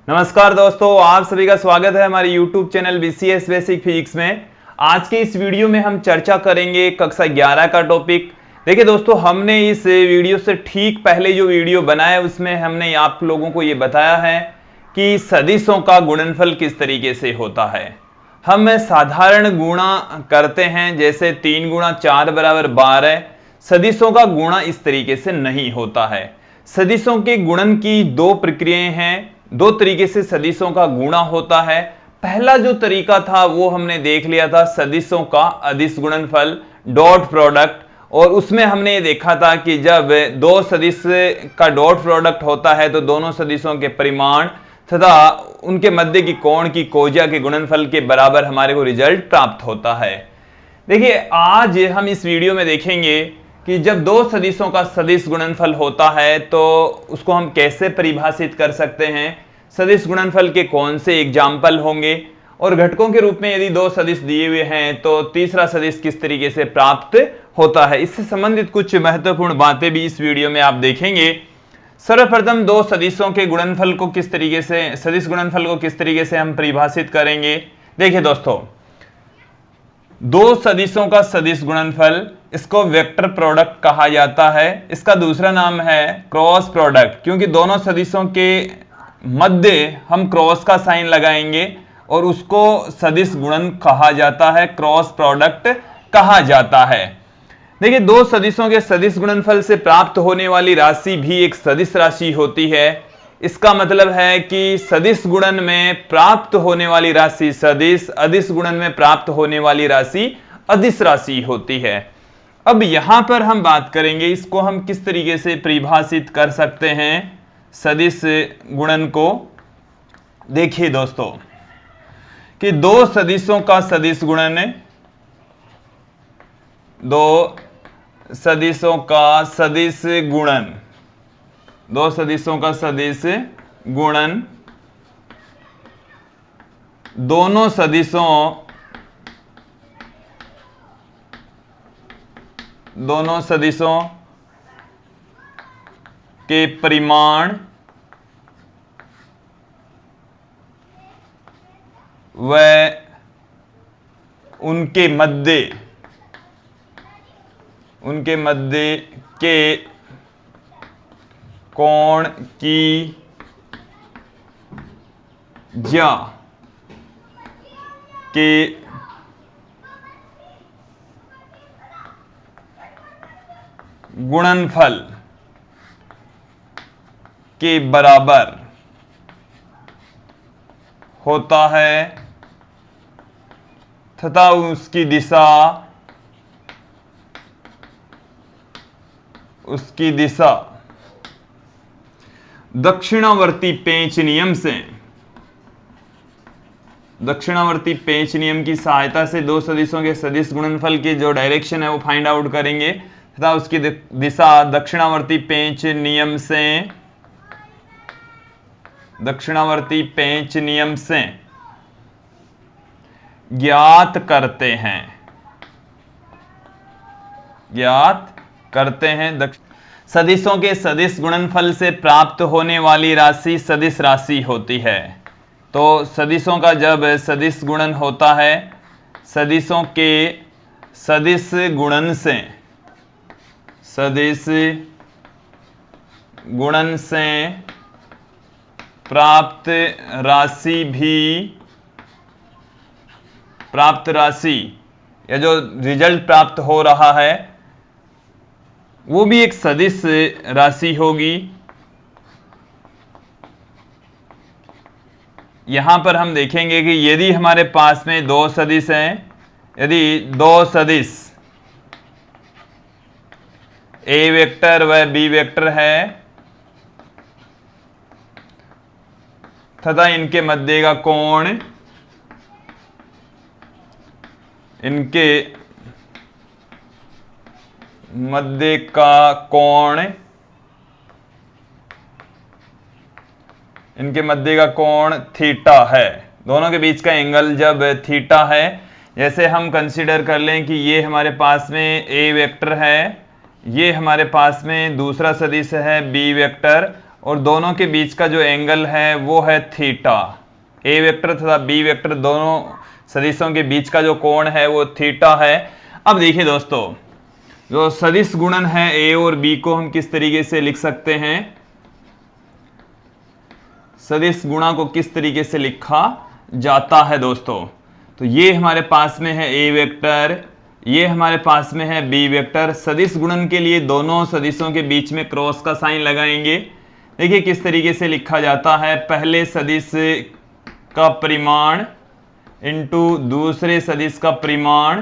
नमस्कार दोस्तों, आप सभी का स्वागत है हमारे YouTube channel BCS basic physics में। आज के इस वीडियो में हम चर्चा करेंगे कक्षा 11 का टॉपिक। देखिए दोस्तों, हमने इस वीडियो से ठीक पहले जो वीडियो बनाया उसमें हमने आप लोगों को ये बताया है कि सदिशों का गुणनफल किस तरीके से होता है। हम साधारण गुणा करते हैं, जैसे 3 गुणा 4 बराबर 12। सदिशों का गुणा इस तरीके से नहीं होता है। सदिशों के गुणन की दो प्रक्रियाएं हैं, दो तरीके से सदिशों का गुणा होता है। पहला जो तरीका था वो हमने देख लिया था, सदिशों का अदिश गुणनफल, डॉट प्रोडक्ट। और उसमें हमने ये देखा था कि जब दो सदिश का डॉट प्रोडक्ट होता है तो दोनों सदिशों के परिमाण तथा उनके मध्य की कोण की कोज्या के गुणनफल के बराबर हमारे को रिजल्ट प्राप्त होता है। देखिए, आज हम इस वीडियो में देखेंगे कि जब दो सदिशों का सदिश गुणनफल होता है तो उसको हम कैसे परिभाषित कर सकते हैं, सदिश गुणनफल के कौन से एग्जाम्पल होंगे, और घटकों के रूप में यदि दो सदिश दिए हुए हैं तो तीसरा सदिश किस तरीके से प्राप्त होता है। इससे संबंधित कुछ महत्वपूर्ण बातें भी इस वीडियो में आप देखेंगे। सर्वप्रथम दो सदिशों के गुणनफल को किस तरीके से, सदिश गुणनफल को किस तरीके से हम परिभाषित करेंगे। देखिए दोस्तों, दो सदिशों का सदिश गुणनफल, इसको वेक्टर प्रोडक्ट कहा जाता है। इसका दूसरा नाम है क्रॉस प्रोडक्ट, क्योंकि दोनों सदिशों के मध्य हम क्रॉस का साइन लगाएंगे और उसको सदिश गुणन कहा जाता है, क्रॉस प्रोडक्ट कहा जाता है। देखिए, दो सदिशों के सदिश गुणनफल से प्राप्त होने वाली राशि भी एक सदिश राशि होती है। इसका मतलब है कि सदिश गुणन में प्राप्त होने वाली राशि सदिश, अदिश गुणन में प्राप्त होने वाली राशि अदिश राशि होती है। अब यहां पर हम बात करेंगे इसको हम किस तरीके से परिभाषित कर सकते हैं सदिश गुणन को। देखिए दोस्तों, कि दो सदिशों का सदिश गुणन, दो सदिशों का सदिश गुणन, दो सदिशों का सदिश गुणन दोनों सदिशों के परिमाण व उनके मध्य के कोण की ज्या के गुणनफल के बराबर होता है तथा उसकी दिशा दक्षिणावर्ती पेंच नियम की सहायता से दो सदिशों के सदिश गुणनफल की जो डायरेक्शन है वो फाइंड आउट करेंगे तथा उसकी दिशा दक्षिणावर्ती पेंच नियम से ज्ञात करते हैं। सदिशों के सदिश गुणनफल से प्राप्त होने वाली राशि सदिश राशि होती है। तो सदिशों का जब सदिश गुणन होता है, सदिशों के सदिश गुणन से प्राप्त राशि या जो रिजल्ट प्राप्त हो रहा है वो भी एक सदिश राशि होगी। यहां पर हम देखेंगे कि यदि हमारे पास में दो सदिश हैं, यदि दो सदिश ए वेक्टर व बी वेक्टर है तथा इनके मध्य का कोण, इनके मध्य का कोण थीटा है। दोनों के बीच का एंगल जब थीटा है, जैसे हम कंसीडर कर लें कि ये हमारे पास में ए वेक्टर है, ये हमारे पास में दूसरा सदिश है बी वेक्टर, और दोनों के बीच का जो एंगल है वो है थीटा। ए वेक्टर तथा बी वेक्टर दोनों सदिशों के बीच का जो कोण है वो थीटा है। अब देखिए दोस्तों, जो सदिश गुणन है ए और बी को हम किस तरीके से लिख सकते हैं, सदिश गुणा को किस तरीके से लिखा जाता है दोस्तों। तो ये हमारे पास में है ए वेक्टर, ये हमारे पास में है बी वेक्टर। सदिश गुणन के लिए दोनों सदिशों के बीच में क्रॉस का साइन लगाएंगे। देखिए किस तरीके से लिखा जाता है, पहले सदिश का परिमाण इंटू दूसरे सदिश का परिमाण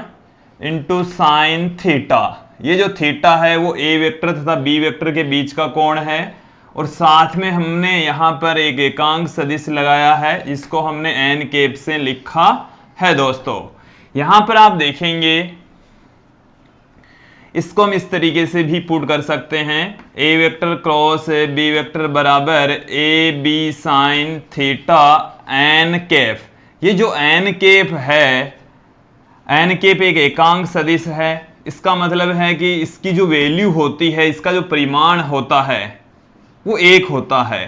इंटू साइन थीटा। ये जो थीटा है वो ए वेक्टर तथा बी वेक्टर के बीच का कोण है, और साथ में हमने यहां पर एक एकांक सदिश लगाया है, इसको हमने एन कैप से लिखा है दोस्तों। यहां पर आप देखेंगे इसको हम इस तरीके से भी पुट कर सकते हैं, A vector cross B vector बराबर A B sine theta n cap. ये जो एन कैप है, एन कैप एक एकांक सदिश है। इसका मतलब है कि इसकी जो वैल्यू होती है, इसका जो परिमाण होता है वो एक होता है,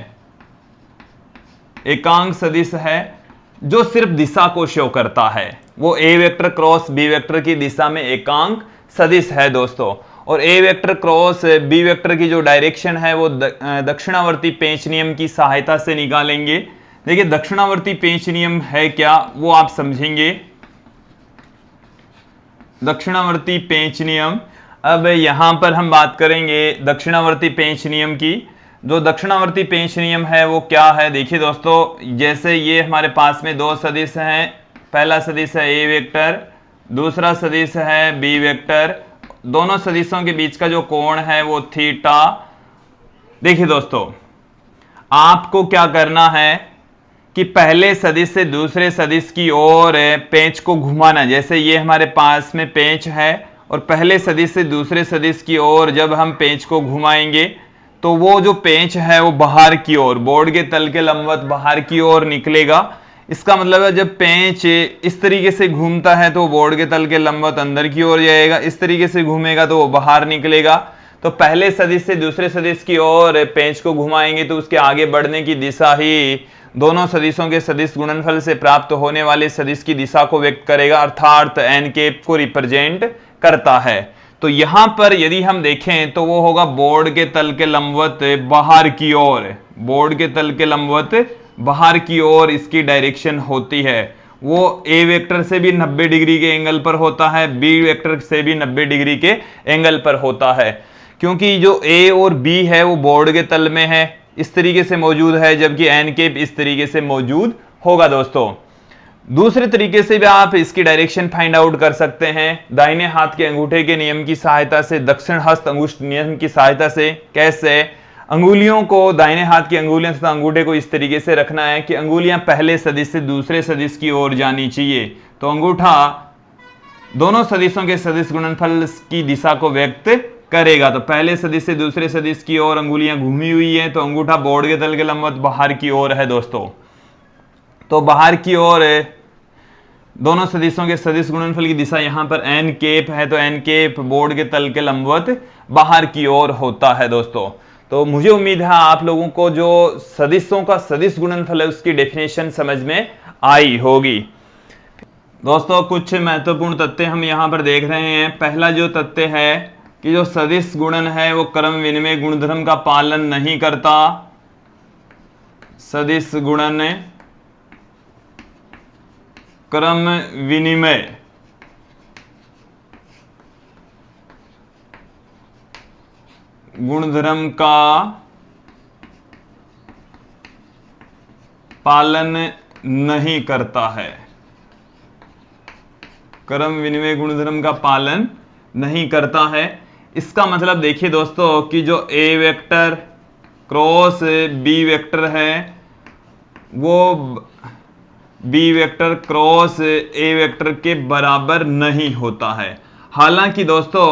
एकांक सदिश है जो सिर्फ दिशा को शो करता है। वो ए वेक्टर क्रॉस बी वेक्टर की दिशा में एकांक सदिश है दोस्तों। और ए वेक्टर क्रॉस बी वेक्टर की जो डायरेक्शन है वो दक्षिणावर्ती पेंच नियम की सहायता से निकालेंगे। देखिए दक्षिणावर्ती पेंच नियम है क्या, वो आप समझेंगे। दक्षिणावर्ती पेंच नियम, अब यहां पर हम बात करेंगे दक्षिणावर्ती पेंच नियम की। जो दक्षिणावर्ती पेंच नियम है वो क्या है, देखिए दोस्तों, जैसे ये हमारे पास में दो सदिश हैं, पहला सदिश है ए वेक्टर, दूसरा सदिश है बी वेक्टर। दोनों सदिशों के बीच का जो कोण है वो थीटा। देखिए दोस्तों, आपको क्या करना है कि पहले सदिश से दूसरे सदिश की ओर पेंच को घुमाना। जैसे ये हमारे पास में पेंच है, और पहले सदिश से दूसरे सदिश की ओर जब हम पेंच को घुमाएंगे तो वो जो पेंच है वो बाहर की ओर, बोर्ड के तल के लंबवत बाहर की ओर निकलेगा। इसका मतलब है जब पेंच इस तरीके से घूमता है तो बोर्ड के तल के लंबवत अंदर की ओर जाएगा, इस तरीके से घूमेगा तो वो बाहर निकलेगा। तो पहले सदिश से दूसरे सदिश की ओर पेंच को घुमाएंगे तो उसके आगे बढ़ने की दिशा ही दोनों सदिशों के सदिश गुणनफल से प्राप्त होने वाले सदिश की दिशा को व्यक्त करेगा, अर्थात एन कैप को रिप्रेजेंट करता है। तो यहां पर यदि हम देखें तो वो होगा बोर्ड के तल के लंबवत बाहर की ओर, बोर्ड के तल के लंबवत बाहर की ओर इसकी डायरेक्शन होती है। वो ए वेक्टर से भी 90 डिग्री के एंगल पर होता है, बी वेक्टर से भी 90 डिग्री के एंगल पर होता है, क्योंकि जो ए और बी है वो बोर्ड के तल में है, इस तरीके से मौजूद है, जबकि एन कैप इस तरीके से मौजूद होगा दोस्तों। दूसरे तरीके से भी आप इसकी डायरेक्शन फाइंड आउट कर सकते हैं, दाहिने हाथ के अंगूठे के नियम की सहायता से, दक्षिण हस्त अंगुष्ठ नियम की सहायता से। कैसे? अंगुलियों को, दाहिने हाथ की अंगुलियां तथा अंगूठे को इस तरीके से रखना है कि अंगुलियां पहले सदिश से दूसरे सदिश की ओर जानी चाहिए। तो अंगूठा दोनों सदिशों के सदिश गुणनफल की दिशा को व्यक्त करेगा। तो पहले सदिश से दूसरे सदिश की ओर अंगुलियां घूमी हुई है, तो अंगूठा बोर्ड के तल के लंबवत बाहर की ओर है दोस्तों। तो बाहर की ओर दोनों सदिशों के सदिश गुणनफल की दिशा यहां पर एन कैप है, तो एन कैप बोर्ड के तल के लंबवत बाहर की ओर होता है दोस्तों। तो मुझे उम्मीद है आप लोगों को जो सदिशों का सदिश गुणनफल है उसकी डेफिनेशन समझ में आई होगी। दोस्तों कुछ महत्वपूर्ण तथ्य हम यहां पर देख रहे हैं। पहला जो तथ्य है कि जो सदिश गुणन है वो क्रम विनिमय गुणधर्म का पालन नहीं करता। सदिश गुणन क्रम विनिमय गुणधर्म का पालन नहीं करता है, क्रम विनिमय गुणधर्म का पालन नहीं करता है। इसका मतलब देखिए दोस्तों कि जो A vector cross B vector है वो B vector cross A vector के बराबर नहीं होता है। हालांकि दोस्तों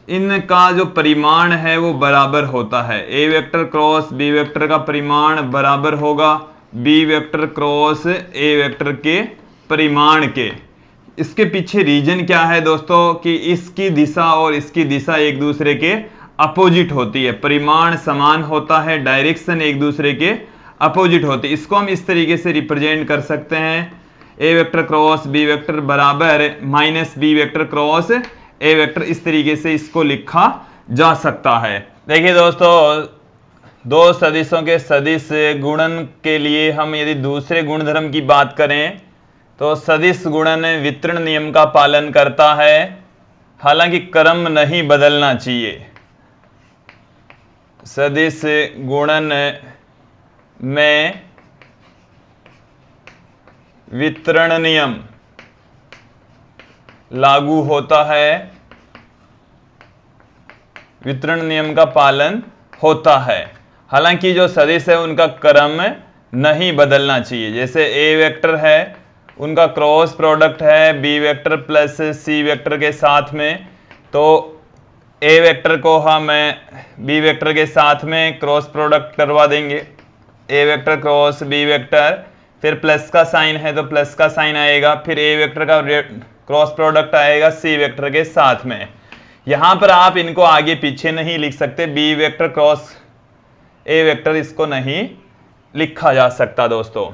इनका जो परिमाण है वो बराबर होता है। A vector cross B vector का परिमाण बराबर होगा B vector cross A vector के परिमाण के। इसके पीछे रीजन क्या है दोस्तों कि इसकी दिशा और इसकी दिशा एक दूसरे के अपोजिट होती है, परिमाण समान होता है, डायरेक्शन एक दूसरे के अपोजिट होती है। इसको हम इस तरीके से रिप्रेजेंट कर सकते हैं, A vector cross B vector बराबर minus B vector cross A vector. इस तरीके से इसको लिखा जा सकता है। देखिए दोस्तों, दो सदिशों के सदिश गुणन के लिए हम यदि दूसरे गुणधर्म की बात करें तो सदिश गुणन वितरण नियम का पालन करता है, हालांकि क्रम नहीं बदलना चाहिए। सदिश गुणन में वितरण नियम लागू होता है, वितरण नियम का पालन होता है, हालांकि जो सदिश है उनका क्रम नहीं बदलना चाहिए। जैसे ए वेक्टर है, उनका क्रॉस प्रोडक्ट है B vector plus C vector के साथ में, तो ए वेक्टर को हम बी वेक्टर के साथ में क्रॉस प्रोडक्ट करवा देंगे, ए वेक्टर क्रॉस बी वेक्टर, फिर प्लस का साइन है तो प्लस का साइन आएगा, फिर ए वेक्टर का क्रॉस प्रोडक्ट आएगा सी वेक्टर के साथ में। यहां पर आप इनको आगे पीछे नहीं लिख सकते, B vector cross A vector इसको नहीं लिखा जा सकता। दोस्तों,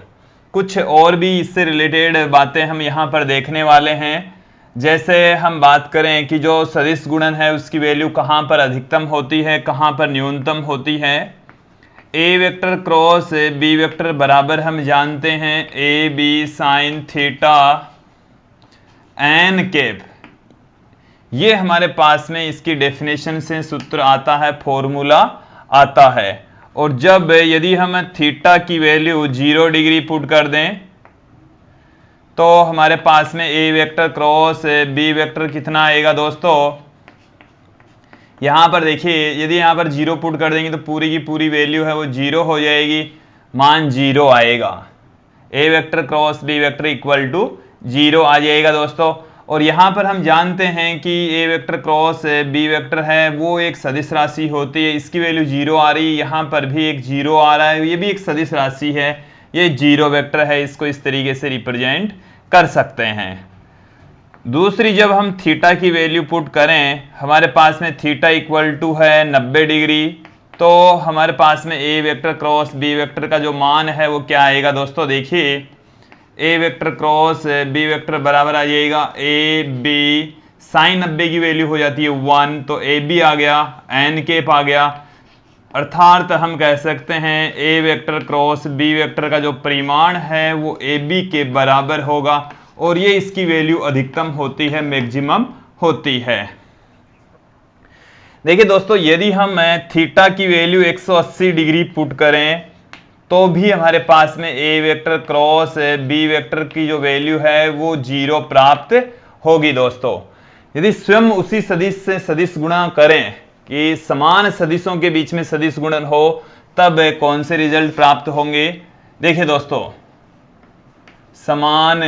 कुछ और भी इससे रिलेटेड बातें हम यहां पर देखने वाले हैं। जैसे हम बात करें कि जो सदिश गुणन है उसकी वैल्यू कहां पर अधिकतम होती है, कहां पर न्यूनतम होती है। A vector cross B vector बराबर हम जानते हैं A B sine theta n cap. ये हमारे पास में इसकी डेफिनेशन से सूत्र आता है, फॉर्मूला आता है। और जब यदि हम थीटा की वैल्यू 0 डिग्री पुट कर दें तो हमारे पास में ए वेक्टर क्रॉस बी वेक्टर कितना आएगा दोस्तों। यहां पर देखिए, यदि यहां पर 0 पुट कर देंगे तो पूरी की पूरी वैल्यू है वो 0 हो जाएगी, मान 0 आएगा, A vector cross B vector equal to 0 आ जाएगा दोस्तों। और यहां पर हम जानते हैं कि A vector cross B vector है वो एक सदिश राशि होती है, इसकी वैल्यू 0 आ रही है, यहां पर भी एक 0 आ रहा है, ये भी एक सदिश राशि है, ये 0 वेक्टर है, इसको इस तरीके से रिप्रेजेंट कर सकते हैं। दूसरी, जब हम थीटा की वैल्यू पुट करें, हमारे पास में थीटा इक्वल टू है 90 डिग्री, तो हमारे पास में ए वेक्टर क्रॉस बी वेक्टर का जो मान है वो क्या आएगा दोस्तों। देखिए, ए वेक्टर क्रॉस बी वेक्टर बराबर आ जाएगा ए बी साइन 90 की वैल्यू हो जाती है 1, तो ए बी आ गया, एन कैप आ गया, अर्थात हम कह सकते हैं A vector cross B vector का जो परिमाण है वो ए बी के बराबर होगा, और ये इसकी वैल्यू अधिकतम होती है, मैक्सिमम होती है। देखिए दोस्तों, यदि हम थीटा की वैल्यू 180 डिग्री पुट करें तो भी हमारे पास में ए वेक्टर क्रॉस बी वेक्टर की जो वैल्यू है वो 0 प्राप्त होगी दोस्तों। यदि स्वयं उसी सदिश से सदिश गुणा करें कि समान सदिशों के बीच में सदिश गुणन हो, तब कौन से रिजल्ट प्राप्त होंगे। देखिए दोस्तों, समान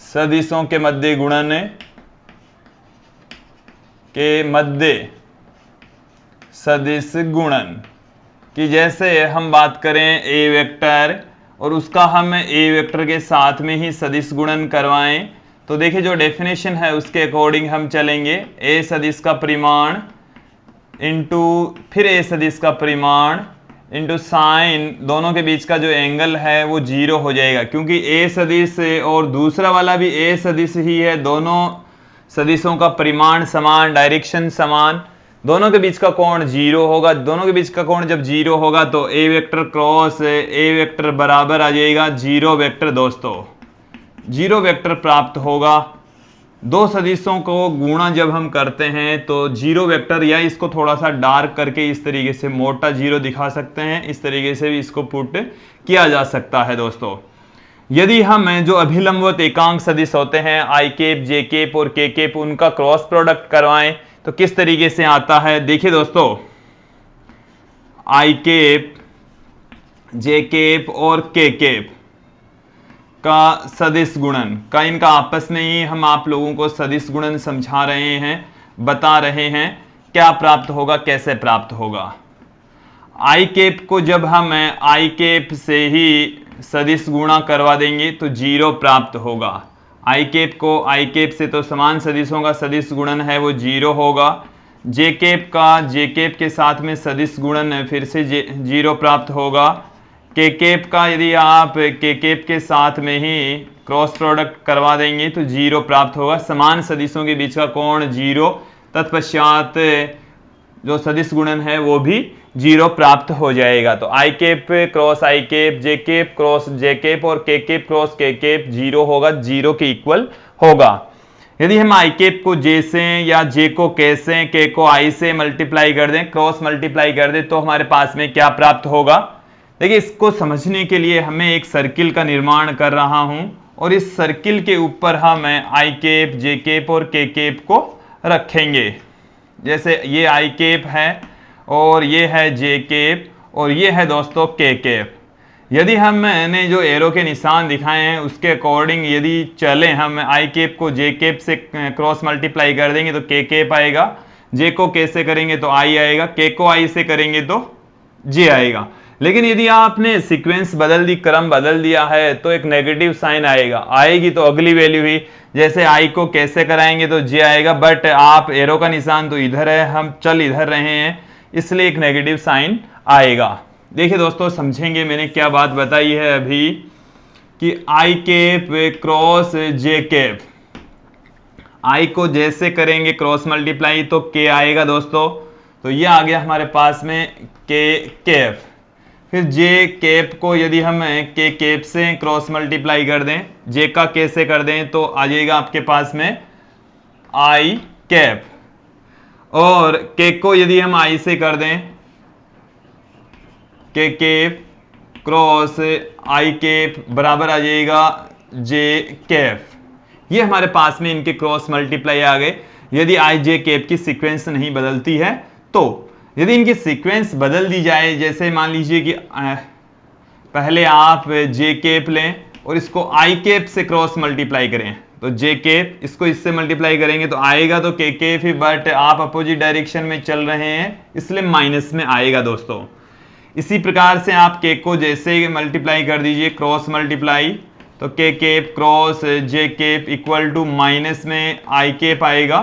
सदिशों के मध्य गुणन के मध्य सदिश गुणन कि जैसे हम बात करें ए वेक्टर और उसका हम ए वेक्टर के साथ में ही सदिश गुणन करवाएं, तो देखिए जो डेफिनेशन है उसके अकॉर्डिंग हम चलेंगे। ए सदिश का परिमाण इंटू फिर ए सदिश का परिमाण इंटू साइन, दोनों के बीच का जो एंगल है वो 0 हो जाएगा, क्योंकि ए सदिश और दूसरा वाला भी ए सदिश ही है, दोनों सदिशों का परिमाण समान, डायरेक्शन समान, दोनों के बीच का कोण 0 होगा। दोनों के बीच का कोण जब 0 होगा तो ए वेक्टर क्रॉस ए वेक्टर बराबर आ जाएगा 0 वेक्टर दोस्तों, 0 वेक्टर प्राप्त होगा। दो सदिशों को गुणा जब हम करते हैं तो 0 वेक्टर, या इसको थोड़ा सा डार्क करके इस तरीके से मोटा 0 दिखा सकते हैं, इस तरीके से भी इसको पुट किया जा सकता है दोस्तों। यदि हम जो अभिलंबवत एकांक सदिश होते हैं आई कैप, जे कैप और के कैप, उनका क्रॉस प्रोडक्ट करवाएं तो किस तरीके से आता है। देखिए दोस्तों, आई कैप, जे कैप और के कैप का सदिश गुणन का, इनका आपस में ही हम आप लोगों को सदिश गुणन समझा रहे हैं, बता रहे हैं क्या प्राप्त होगा, कैसे प्राप्त होगा। आई कैप को जब हम आई कैप से ही सदिश गुणा करवा देंगे तो 0 प्राप्त होगा। आई कैप को आई कैप से तो समान सदिशों का सदिश गुणन है वो 0 होगा। जे कैप का जे कैप के साथ में सदिश गुणन फिर से 0 प्राप्त होगा। के कैप का यदि आप के कैप के साथ में ही क्रॉस प्रोडक्ट करवा देंगे तो 0 प्राप्त होगा। समान सदिशों के बीच का कोण 0, तत्पश्चात जो सदिश गुणन है वो भी 0 प्राप्त हो जाएगा। तो i cap cross I cap, J cap cross j cap और के कैप क्रॉस के कैप 0 होगा, 0 के इक्वल होगा। यदि हम आई कैप को जे से या जे को के से, के को आई से मल्टीप्लाई कर दें, क्रॉस मल्टीप्लाई कर दें, तो हमारे पास में क्या प्राप्त होगा। देखिए, इसको समझने के लिए हमें एक सर्किल का निर्माण कर रहा हूं और इस सर्किल के ऊपर हम आई कैप, जे कैप और के कैप को रखेंगे। जैसे ये आई कैप है और ये है जे कैप और ये है दोस्तों के कैप। यदि हमने जो एरो के निशान दिखाए हैं उसके अकॉर्डिंग यदि चले, हम आई कैप को जे कैप से क्रॉस मल्टीप्लाई कर देंगे तो के कैप आएगा, जे को के से करेंगे तो आई आएगा, के को आई से करेंगे तो जे आएगा। लेकिन यदि आपने सीक्वेंस बदल दी, क्रम बदल दिया है, तो एक नेगेटिव साइन आएगा, आएगी तो अगली वैल्यू ही। जैसे आई को कैसे कराएंगे तो जे आएगा, बट आप एरो का निशान तो इधर है, हम चल इधर रहे हैं, इसलिए एक नेगेटिव साइन आएगा। देखिए दोस्तों, समझेंगे मैंने क्या बात बताई है अभी कि आई कैप क्रॉस जे कैप, आई को जैसे करेंगे क्रॉस मल्टीप्लाई तो के आएगा दोस्तों, तो ये आ गया हमारे पास में के कैप। फिर जे कैप को यदि हम के कैप से क्रॉस मल्टीप्लाई कर दें, जे का के से कर दें तो आ जाएगा आपके पास में आई कैप, और के को यदि हम आई से कर दें, के कैप क्रॉस आई कैप बराबर आ जाएगा जे कैप। ये हमारे पास में इनके क्रॉस मल्टीप्लाई आ गए। यदि आई जे कैप की सीक्वेंस नहीं बदलती है तो, यदि इनकी सीक्वेंस बदल दी जाए, जैसे मान लीजिए कि पहले आप जे कैप लें और इसको आई कैप से क्रॉस मल्टीप्लाई करें, तो जे कैप इसको इससे मल्टीप्लाई करेंगे तो आएगा तो के कैप ही, बट आप अपोजिट डायरेक्शन में चल रहे हैं इसलिए माइनस में आएगा दोस्तों। इसी प्रकार से आप के को जैसे मल्टीप्लाई कर दीजिए क्रॉस मल्टीप्लाई, तो k cap cross j cap equal to minus में आई कैप आएगा।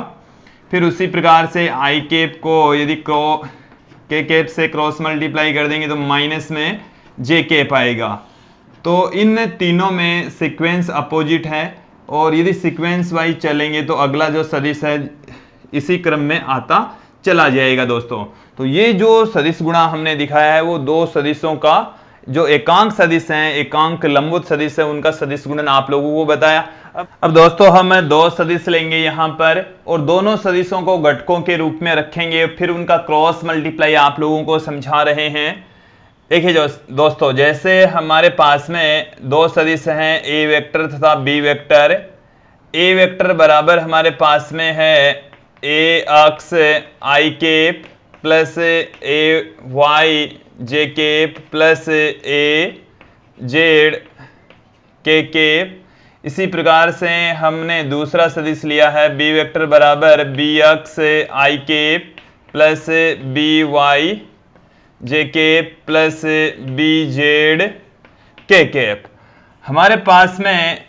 फिर उसी प्रकार से आई कैप को यदि के कैप से क्रॉस मल्टीप्लाई कर देंगे तो माइनस में जे कैप आएगा। तो इन तीनों में सीक्वेंस अपोजिट है, और यदि सीक्वेंस वाइज चलेंगे तो अगला जो सदिश है इसी क्रम में आता चला जाएगा दोस्तों। तो ये जो सदिश गुणा हमने दिखाया है वो दो सदिशों का, जो एकांक सदिश हैं, एकांक लंबुत सदिश है, उनका सदिश गुणन आप लोगों को बताया। अब दोस्तों हम दो सदिश लेंगे यहाँ पर और दोनों सदिशों को घटकों के रूप में रखेंगे, फिर उनका क्रॉस मल्टीप्लाई आप लोगों को समझा रहे हैं। देखिए दोस्तों, जैसे हमारे पास में दो सदिश हैं ए वेक्टर तथा बी वेक्टर। ए वेक्टर बराबर हमारे पास में है ए अक्स आई cap plus A y j cap plus A z k cap. इसी प्रकार से हमने दूसरा सदिश लिया है बी वेक्टर बराबर बी अक्स आई cap plus B y j cap plus B z k cap. हमारे पास में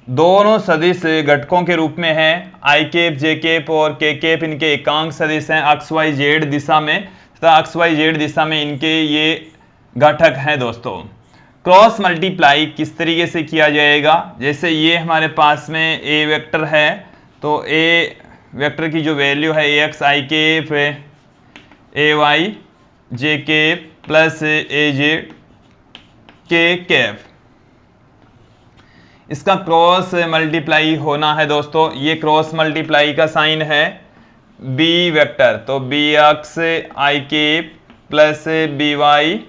दोनों सदिश घटकों के रूप में हैं, आई कैप जे कैप और के कैप इनके एकांक सदिश हैं एक्स वाई जेड दिशा में, तथा एक्स वाई जेड दिशा में इनके ये घटक हैं दोस्तों। क्रॉस मल्टीप्लाई किस तरीके से किया जाएगा, जैसे ये हमारे पास में ए वेक्टर है, तो ए वेक्टर की जो वैल्यू है A x i cap A y j cap plus A z k cap, इसका क्रॉस मल्टीप्लाई होना है दोस्तों। ये क्रॉस मल्टीप्लाई का साइन है बी वेक्टर, तो B x i cap plus B y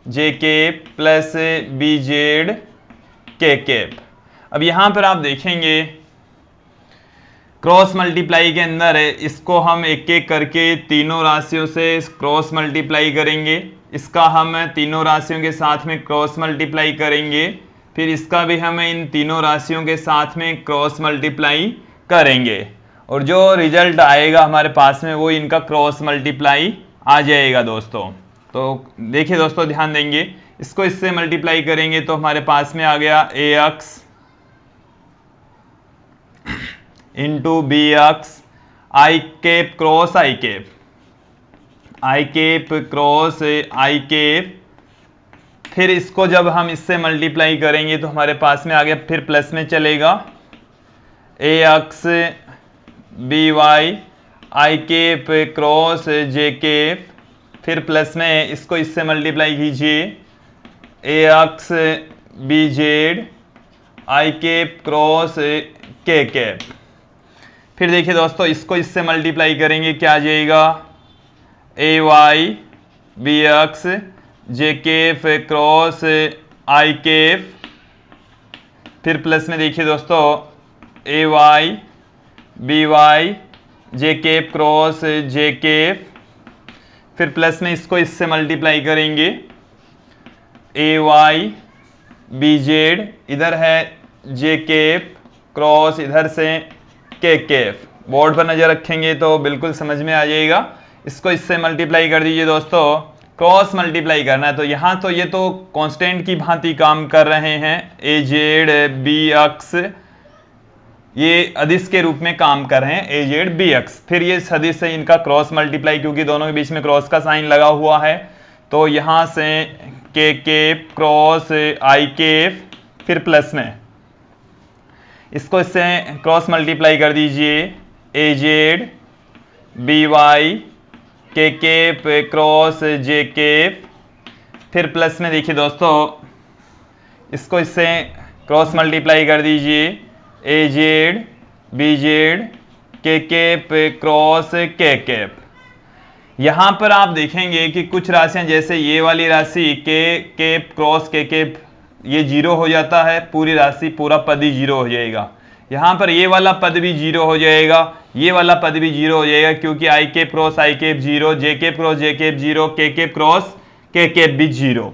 j cap plus B z k cap. अब यहां पर आप देखेंगे क्रॉस मल्टीप्लाई के अंदर इसको हम एक एक करके तीनों राशियों से क्रॉस मल्टीप्लाई करेंगे, इसका हम तीनों राशियों के साथ में क्रॉस मल्टीप्लाई करेंगे, फिर इसका भी हम इन तीनों राशियों के साथ में क्रॉस मल्टीप्लाई करेंगे, और जो रिजल्ट आएगा हमारे पास में वो इनका क्रॉस मल्टीप्लाई आ जाएगा दोस्तों। तो देखिए दोस्तों, ध्यान देंगे, इसको इससे मल्टीप्लाई करेंगे तो हमारे पास में आ गया A x into B x i cap cross I cap, i cap cross I cap. फिर इसको जब हम इससे मल्टीप्लाई करेंगे तो हमारे पास में आ गया, फिर प्लस में चलेगा A x B y i cap cross j cap, फिर प्लस में इसको इससे मल्टीप्लाई कीजिए A x B z i cap cross k cap. फिर देखिए दोस्तों, इसको इससे मल्टीप्लाई करेंगे, क्या आ जाएगा ए वाई बी एक्स जे कैप क्रॉस आई कैप। फिर प्लस में देखिए दोस्तों ए Y B y j cap cross j cap. फिर प्लस में इसको इससे मल्टीप्लाई करेंगे ए वाई बी जेड, इधर है जे कैप क्रॉस इधर से के कैप। बोर्ड पर नजर रखेंगे तो बिल्कुल समझ में आ जाएगा। इसको इससे मल्टीप्लाई कर दीजिए दोस्तों, क्रॉस मल्टीप्लाई करना है तो यहां तो ये तो कांस्टेंट की भांति काम कर रहे हैं, ए जेड बी एक्स ये अदिश के रूप में काम कर रहे हैं, ए जेड बी एक्स। फिर ये सदिश से इनका क्रॉस मल्टीप्लाई, क्योंकि दोनों के बीच में क्रॉस का साइन लगा हुआ है, तो यहां से के कैप क्रॉस आई कैप। फिर प्लस में इसको इससे क्रॉस मल्टीप्लाई कर दीजिए ए जेड बी वाई के कैप क्रॉस जे कैप। फिर प्लस में देखिए दोस्तों, इसको इससे क्रॉस मल्टीप्लाई कर दीजिए ए Z B z k cap cross k cap. यहां पर आप देखेंगे कि कुछ राशियां, जैसे ये वाली राशि के कैप क्रॉस के कैप, ये जीरो हो जाता है, पूरी राशि पूरा पद ही जीरो हो जाएगा। यहां पर ये वाला पद भी जीरो हो जाएगा, ये वाला पद भी जीरो हो जाएगा, क्योंकि आई कैप क्रॉस आई कैप जीरो, जे cap cross j cap zero, के कैप क्रॉस के कैप भी जीरो।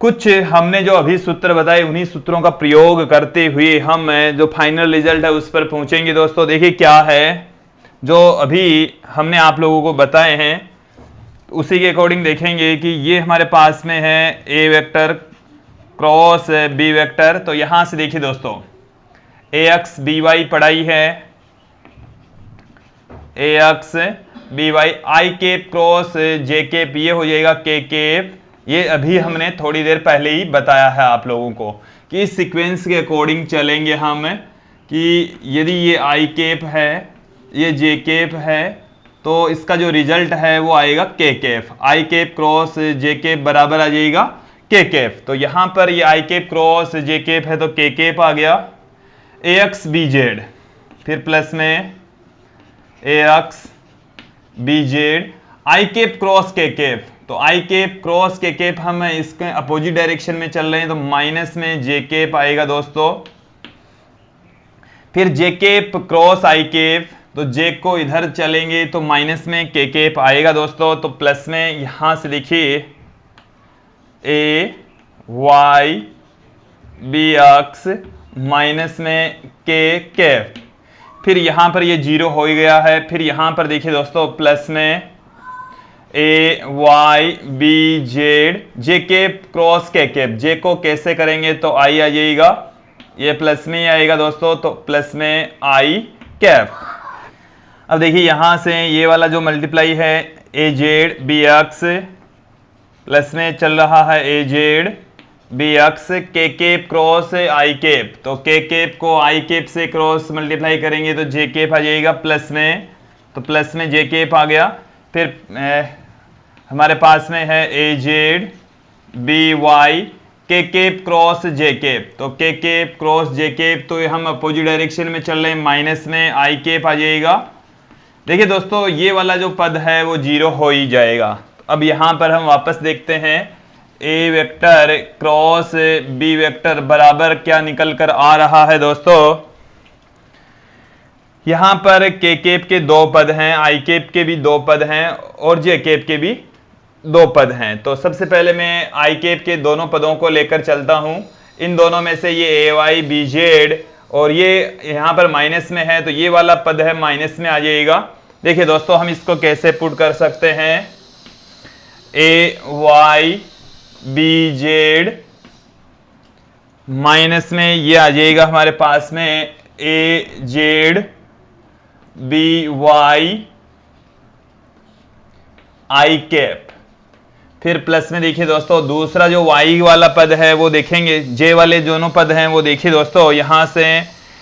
कुछ हमने जो अभी सूत्र बताए उन्हीं सूत्रों का प्रयोग करते हुए हम जो फाइनल रिजल्ट है उस पर पहुंचेंगे दोस्तों। देखिए क्या है जो अभी हमने आप लोगों को बताए हैं, उसी के अकॉर्डिंग देखेंगे कि ये हमारे पास में है A vector cross B vector. तो यहां से देखिए दोस्तों, ए एक्स बी वाई पढ़ाई है, A x B y i cap cross j cap, ये हो जाएगा के कैप। ये अभी हमने थोड़ी देर पहले ही बताया है आप लोगों को कि इस सीक्वेंस के अकॉर्डिंग चलेंगे हम, कि यदि ये आई कैप है ये जे कैप है तो इसका जो रिजल्ट है वो आएगा k cap. I cap cross j cap बराबर आ जाएगा के कैप। तो यहां पर ये i cap cross j cap है तो के कैप आ गया ए एक्स बी जेड। फिर प्लस में A x B z i cap cross k cap. तो i cap cross k cap हम इसके अपोजिट डायरेक्शन में चल रहे हैं तो माइनस में जे कैप आएगा दोस्तों। फिर जे कैप क्रॉस आई कैप, तो जे को इधर चलेंगे तो माइनस में के कैप आएगा दोस्तों। तो प्लस में यहां से देखिए ए वाई बी एक्स माइनस में के कैप। फिर यहां पर ये जीरो हो गया है। फिर यहां पर देखिए दोस्तों प्लस में ए Y B Z J cap cross k cap. जे को कैसे करेंगे तो आई आ जाएगा, ये प्लस में ही आएगा दोस्तों, तो प्लस में आई कैप। अब देखिए यहां से ये वाला जो मल्टीप्लाई है ए जेड बी एक्स, प्लस में चल रहा है ए जेड बी एक्स के कैप क्रॉस आई कैप। तो के कैप को आई कैप से क्रॉस मल्टीप्लाई करेंगे तो जे कैप आ जाएगा प्लस में, तो प्लस में जे कैप आ गया। फिर हमारे पास में है ए जेड बी वाई के कैप क्रॉस जे कैप। तो k cap cross j cap, तो हम अपोजिट डायरेक्शन में चल रहे हैं, माइनस में आई कैप आ जाएगा। देखिए दोस्तों ये वाला जो पद है वो जीरो हो ही जाएगा। अब यहां पर हम वापस देखते हैं, A vector cross B vector बराबर क्या निकल कर आ रहा है दोस्तों। यहां पर के कैप के दो पद हैं, आई कैप के भी दो पद हैं और जे कैप के भी दो पद हैं। तो सबसे पहले मैं आई कैप के दोनों पदों को लेकर चलता हूं। इन दोनों में से ये ए वाई बी जेड और ये यहां पर माइनस में है तो ये वाला पद है माइनस में आ जाएगा। देखिए दोस्तों हम इसको कैसे पुट कर सकते हैं, ए वाई बी जेड माइनस में ये आ जाएगा हमारे पास में ए Z B y i cap. फिर प्लस में देखिए दोस्तों दूसरा जो y वाला पद है वो देखेंगे, j वाले दोनों पद हैं वो देखिए दोस्तों, यहां से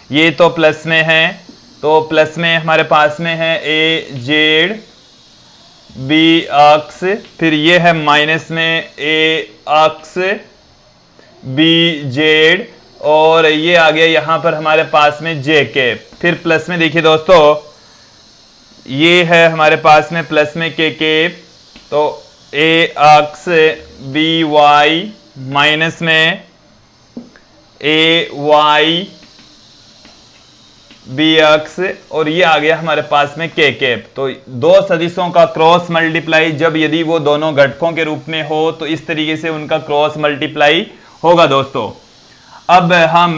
ये तो प्लस में है, तो प्लस में हमारे पास में है ए जेड बी अक्स, फिर ये है माइनस में ए अक्स बी जेड, और ये आ गया यहां पर हमारे पास में जे कैप। फिर प्लस में देखिए दोस्तों ये है हमारे पास में प्लस में के कैप, तो ए अक्स बी वाई माइनस में ए वाई बी अक्स, और ये आ गया हमारे पास में के कैप। तो दो सदिशों का क्रॉस मल्टीप्लाई जब यदि वो दोनों घटकों के रूप में हो तो इस तरीके से उनका क्रॉस मल्टीप्लाई होगा दोस्तों। अब हम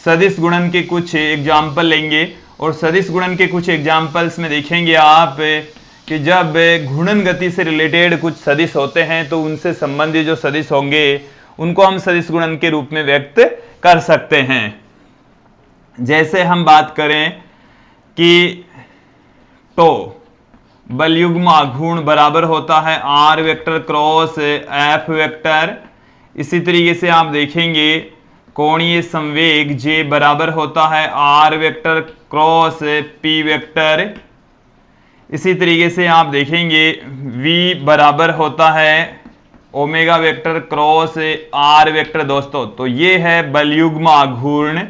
सदिश गुणन के कुछ एग्जाम्पल लेंगे, और सदिश गुणन के कुछ एग्जाम्पल्स में देखेंगे आप कि जब घूर्णन गति से रिलेटेड कुछ सदिश होते हैं तो उनसे संबंधित जो सदिश होंगे उनको हम सदिश गुणन के रूप में व्यक्त कर सकते हैं। जैसे हम बात करें कि तो बलयुग्म आघूर्ण बराबर होता है r vector cross F vector. इसी तरीके से आप देखेंगे कोणीय संवेग जे बराबर होता है r vector cross p vector. इसी तरीके से आप देखेंगे v बराबर होता है omega vector cross r vector दोस्तों। तो ये है बलयुग्म आघूर्ण,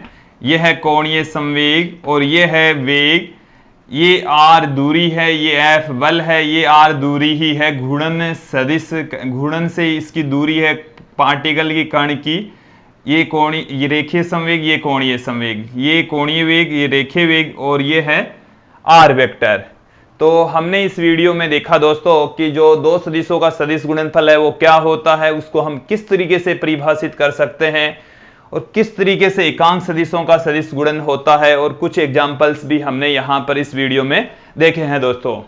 ये है कोणीय संवेग, और ये है वेग, ये r दूरी है, ये f बल है, ये r दूरी ही है। घूर्णन सदिश घूर्णन से इसकी दूरी है पार्टिकल की कण की। ये कोणीय, ये रेखीय संवेग, ये कोणीय संवेग, ये कोणीय वेग, ये रेखीय वेग, और ये है r वेक्टर। तो हमने इस वीडियो में देखा दोस्तों कि जो दो सदिशों का सदिश गुणनफल है वो क्या होता है, उसको हम किस तरीके से परिभाषित कर सकते हैं, और किस तरीके से एकांक सदिशों का सदिश गुणन होता है, और कुछ एग्जाम्पल्स भी हमने यहां पर इस वीडियो में देखे हैं दोस्तों।